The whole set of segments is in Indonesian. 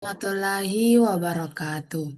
Warahmatullahi wabarakatuh.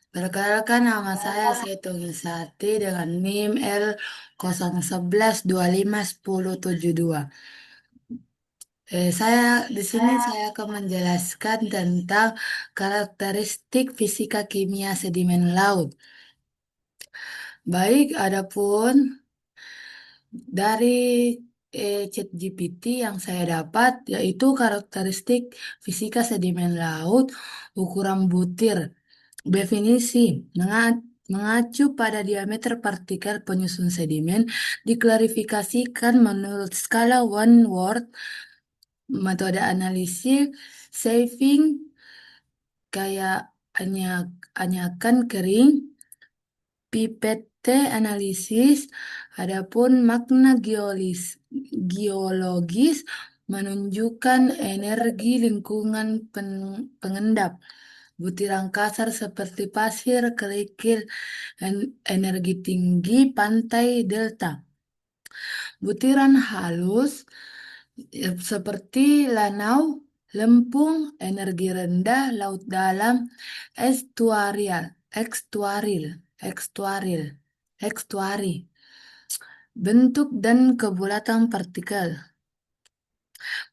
Perkenalkan nama saya Seto Gisati dengan NIM L0112511072. Saya akan menjelaskan tentang karakteristik fisika kimia sedimen laut. Baik, adapun dari ChatGPT yang saya dapat yaitu karakteristik fisika sedimen laut ukuran butir. Definisi mengacu pada diameter partikel penyusun sedimen diklarifikasikan menurut skala one word metode analisis saving kayak anyakan kering pipette analisis. Adapun makna geologis menunjukkan energi lingkungan pengendap. Butiran kasar seperti pasir, kerikil, energi tinggi, pantai, delta. Butiran halus seperti lanau, lempung, energi rendah, laut dalam, estuarial, ekstuari. Bentuk dan kebulatan partikel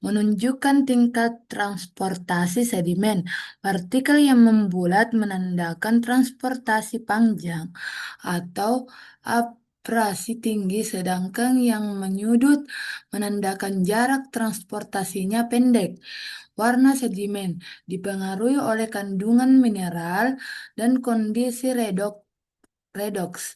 menunjukkan tingkat transportasi sedimen. Partikel yang membulat menandakan transportasi panjang atau abrasi tinggi, sedangkan yang menyudut menandakan jarak transportasinya pendek. Warna sedimen dipengaruhi oleh kandungan mineral dan kondisi redoks.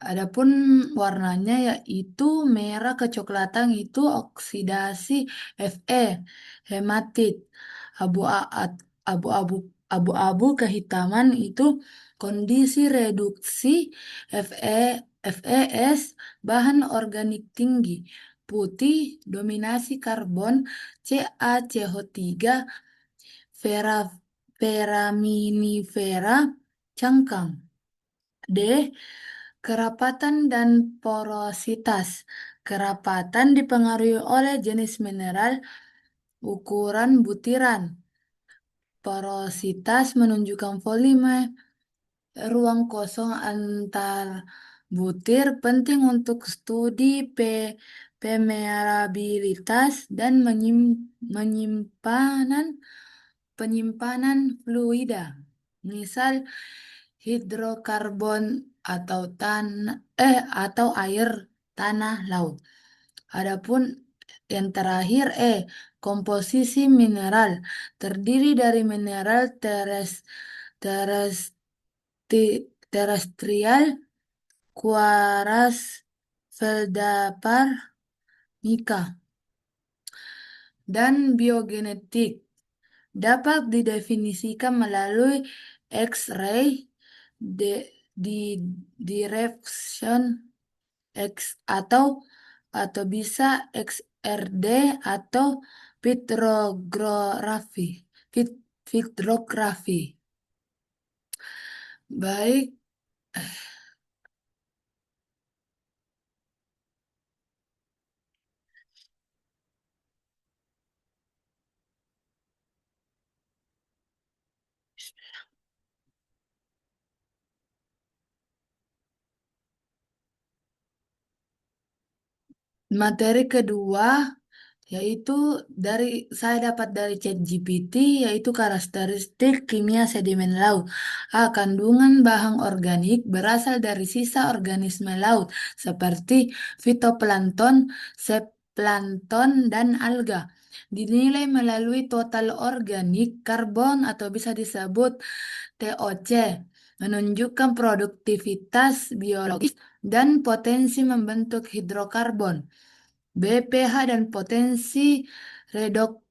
Adapun warnanya yaitu merah kecoklatan itu oksidasi Fe, hematit, abu-abu abu-abu kehitaman itu kondisi reduksi Fe, Fes bahan organik tinggi, putih dominasi karbon CaCO3 vera foraminifera cangkang. D. Kerapatan dan porositas. Kerapatan dipengaruhi oleh jenis mineral, ukuran butiran. Porositas menunjukkan volume ruang kosong antar butir, penting untuk studi permeabilitas dan penyimpanan fluida. Misal hidrokarbon atau atau air tanah laut. Adapun yang terakhir komposisi mineral terdiri dari mineral terestrial, kuaras, feldspar, mika, dan biogenetik dapat didefinisikan melalui X-ray, di direction X atau bisa XRD atau vitrografi. Vitrografi. Baik, materi kedua yaitu saya dapat dari ChatGPT yaitu karakteristik kimia sedimen laut. Kandungan bahan organik berasal dari sisa organisme laut seperti fitoplankton, zooplankton, dan alga. Dinilai melalui total organik karbon atau bisa disebut TOC, menunjukkan produktivitas biologis dan potensi membentuk hidrokarbon. pH dan potensi redok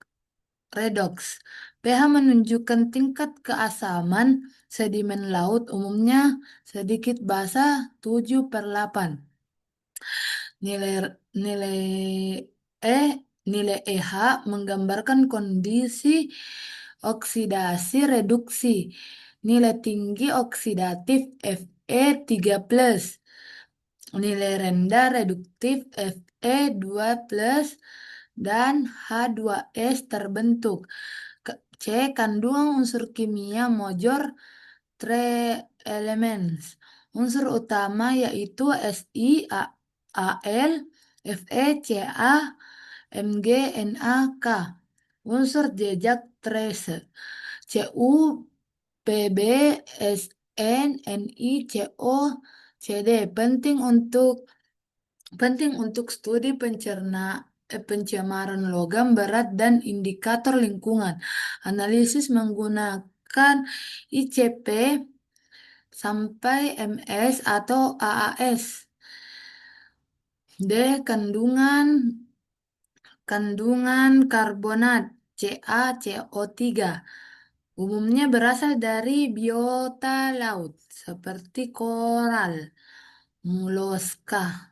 redoks. pH menunjukkan tingkat keasaman sedimen laut, umumnya sedikit basa 7/8. Nilai nilai E nilai EH menggambarkan kondisi oksidasi reduksi. Nilai tinggi oksidatif Fe3+. Nilai rendah reduktif Fe2+, dan H2S terbentuk. C. Kandungan unsur kimia Mojor three elements. Unsur utama yaitu Si, Al, Fe, Ca, Mg, Na, K. Unsur jejak trace Cu, Pb, Sn, Ni, Co, Cd. Penting untuk studi pencemaran logam berat dan indikator lingkungan. Analisis menggunakan ICP sampai MS atau AAS. D. Kandungan kandungan karbonat CaCO3 umumnya berasal dari biota laut seperti moluska,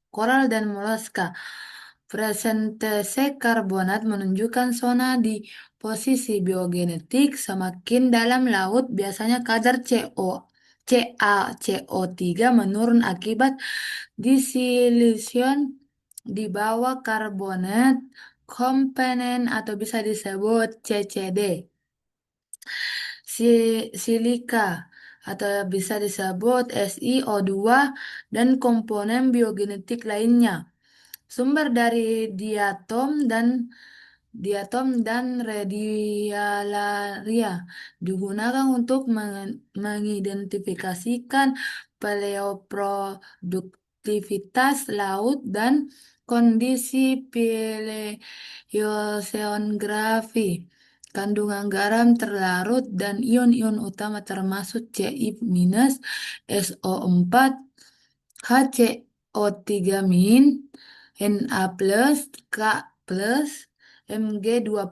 koral dan moluska. Presentase karbonat menunjukkan zona di posisi biogenetik semakin dalam laut, biasanya kadar CaCO3 menurun akibat dissolution di bawah karbonat komponen atau bisa disebut CCD. Silika atau bisa disebut SiO2 dan komponen biogenetik lainnya. Sumber dari diatom dan radialaria digunakan untuk mengidentifikasikan paleoproduktivitas laut dan kondisi paleoceanografi. Kandungan garam terlarut dan ion-ion utama termasuk Ci-, SO4, HCO3-, Na+, K+, Mg2+.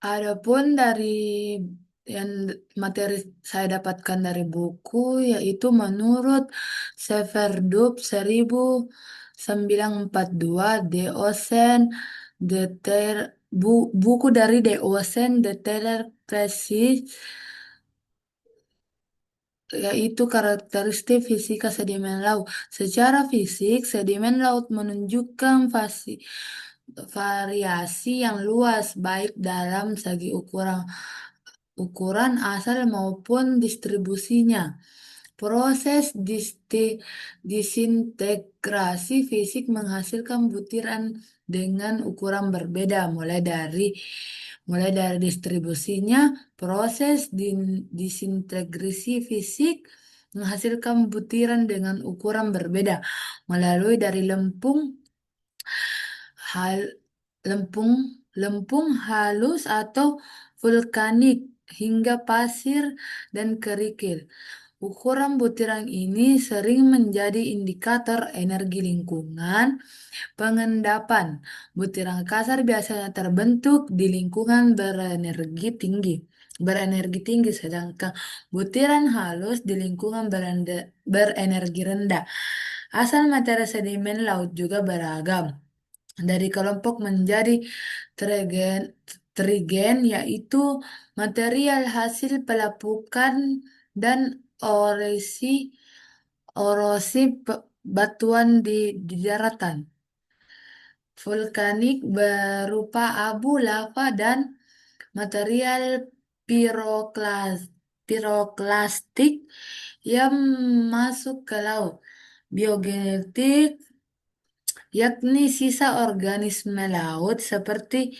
Adapun dari yang materi saya dapatkan dari buku, yaitu menurut Severdub 1942, The Ocean, buku dari The Ocean, The Taylor Precis, yaitu karakteristik fisika sedimen laut. Secara fisik, sedimen laut menunjukkan variasi yang luas, baik dalam segi ukuran asal maupun distribusinya. Proses disintegrasi fisik menghasilkan butiran dengan ukuran berbeda, mulai dari distribusinya. Proses disintegrasi fisik menghasilkan butiran dengan ukuran berbeda melalui dari hal, lempung lempung halus atau vulkanik hingga pasir dan kerikil. Ukuran butiran ini sering menjadi indikator energi lingkungan pengendapan. Butiran kasar biasanya terbentuk di lingkungan berenergi tinggi, sedangkan butiran halus di lingkungan berenergi rendah. Asal materi sedimen laut juga beragam, dari kelompok menjadi trigen, trigen yaitu material hasil pelapukan dan batuan di daratan. Vulkanik berupa abu, lava, dan material piroklastik yang masuk ke laut. Biogenetik yakni sisa organisme laut seperti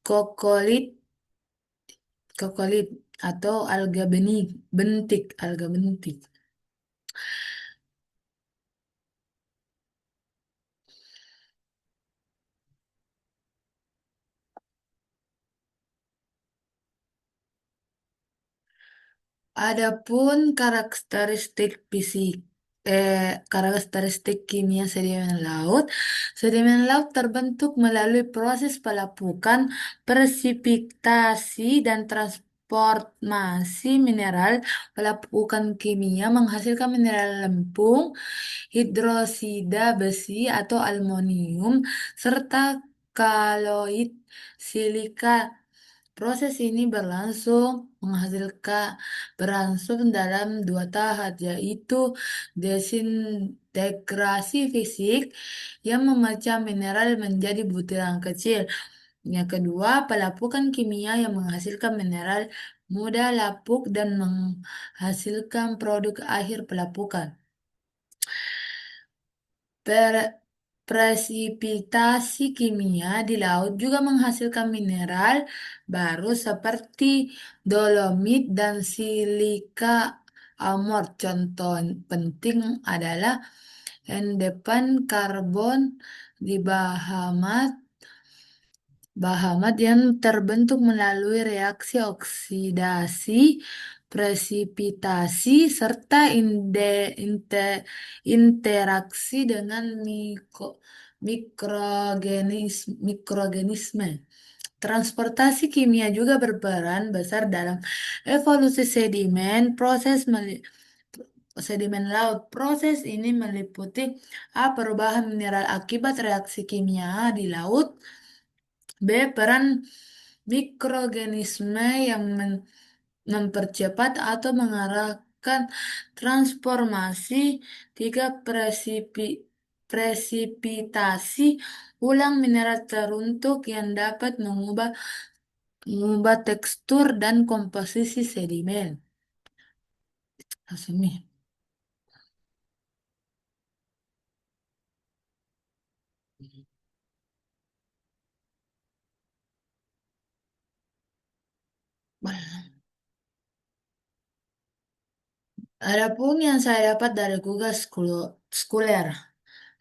kokolit, kokolit atau alga bentik. Adapun karakteristik kimia sedimen laut terbentuk melalui proses pelapukan, presipitasi, dan transformasi mineral. Pelapukan kimia menghasilkan mineral lempung, hidrosida besi atau aluminium, serta alkaloid silika. Proses ini berlangsung dalam dua tahap, yaitu desintegrasi fisik yang memecah mineral menjadi butiran kecil. Yang kedua, pelapukan kimia yang menghasilkan mineral mudah lapuk dan menghasilkan produk akhir pelapukan. Per- Presipitasi kimia di laut juga menghasilkan mineral baru seperti dolomit dan silika amor. Contoh penting adalah endepan karbon di Bahamat yang terbentuk melalui reaksi oksidasi, presipitasi, serta interaksi dengan mikroorganisme. Transportasi kimia juga berperan besar dalam evolusi sedimen laut. Proses ini meliputi perubahan mineral akibat reaksi kimia di laut. B. Peran mikroorganisme yang mempercepat atau mengarahkan transformasi. Tiga. Presipitasi ulang mineral teruntuk yang dapat mengubah tekstur dan komposisi sedimen. Asumsi. Adapun yang saya dapat dari Google Scholar,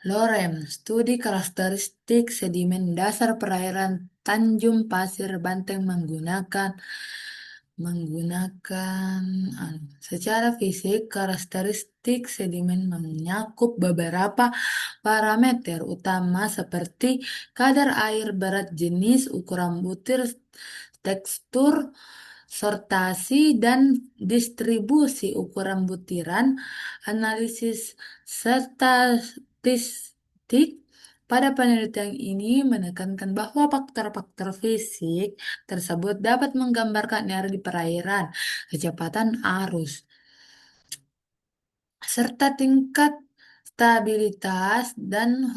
Lorem, studi karakteristik sedimen dasar perairan Tanjung Pasir Banteng menggunakan secara fisik karakteristik sedimen menyakup beberapa parameter utama seperti kadar air, berat jenis, ukuran butir, tekstur, sortasi, dan distribusi ukuran butiran. Analisis statistik pada penelitian ini menekankan bahwa faktor-faktor fisik tersebut dapat menggambarkan air di perairan, kecepatan arus, serta tingkat stabilitas dan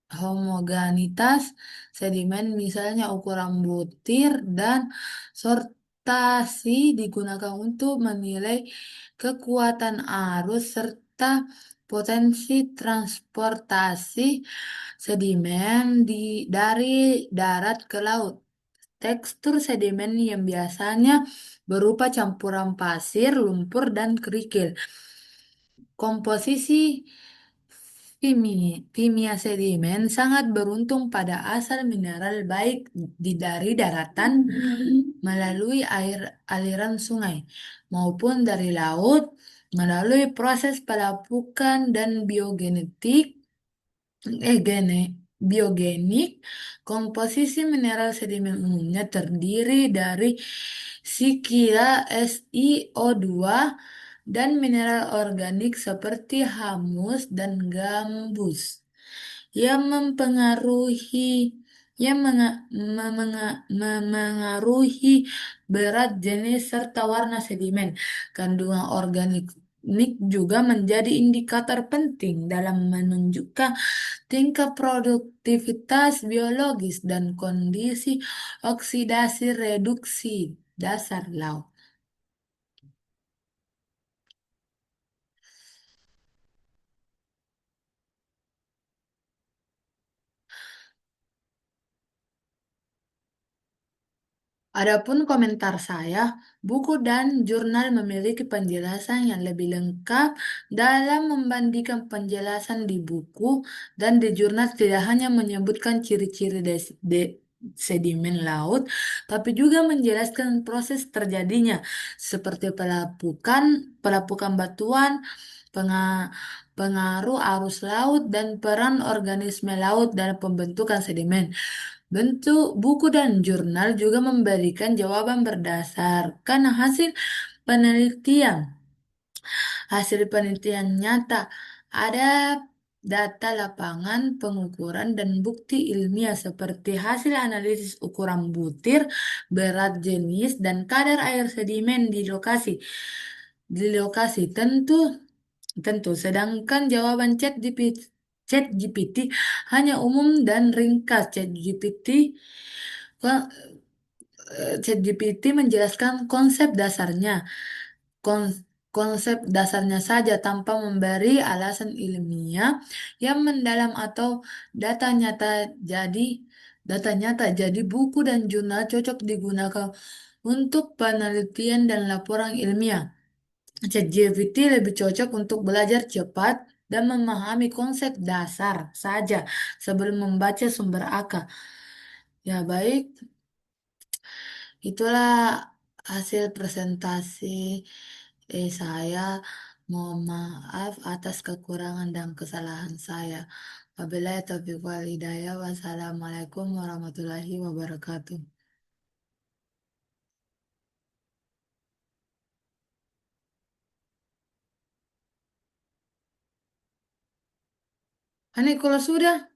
homogenitas sedimen, misalnya ukuran butir dan sortasi digunakan untuk menilai kekuatan arus serta potensi transportasi sedimen dari darat ke laut. Tekstur sedimen yang biasanya berupa campuran pasir, lumpur, dan kerikil. Komposisi kimia sedimen sangat beruntung pada asal mineral baik dari daratan melalui aliran sungai maupun dari laut melalui proses pelapukan dan biogenik. Komposisi mineral sedimen umumnya terdiri dari SiO2 dan mineral organik seperti humus dan gambus yang memengaruhi berat, jenis, serta warna sedimen. Kandungan organik juga menjadi indikator penting dalam menunjukkan tingkat produktivitas biologis dan kondisi oksidasi reduksi dasar laut. Adapun komentar saya, buku dan jurnal memiliki penjelasan yang lebih lengkap dalam membandingkan penjelasan di buku dan di jurnal tidak hanya menyebutkan ciri-ciri sedimen laut, tapi juga menjelaskan proses terjadinya seperti pelapukan batuan, pengaruh arus laut, dan peran organisme laut dalam pembentukan sedimen. Bentuk buku dan jurnal juga memberikan jawaban berdasarkan penelitian. Hasil penelitian nyata. Ada data lapangan, pengukuran, dan bukti ilmiah seperti hasil analisis ukuran butir, berat jenis, dan kadar air sedimen di lokasi. Di lokasi tentu. Sedangkan jawaban ChatGPT hanya umum dan ringkas. ChatGPT menjelaskan konsep dasarnya saja tanpa memberi alasan ilmiah yang mendalam atau data nyata. Jadi, jadi buku dan jurnal cocok digunakan untuk penelitian dan laporan ilmiah. ChatGPT lebih cocok untuk belajar cepat dan memahami konsep dasar saja sebelum membaca sumber akar. Ya, baik. Itulah hasil presentasi saya. Mohon maaf atas kekurangan dan kesalahan saya. Wabillahi taufiq wal hidayah. Wassalamualaikum warahmatullahi wabarakatuh. Ani, kalau sudah.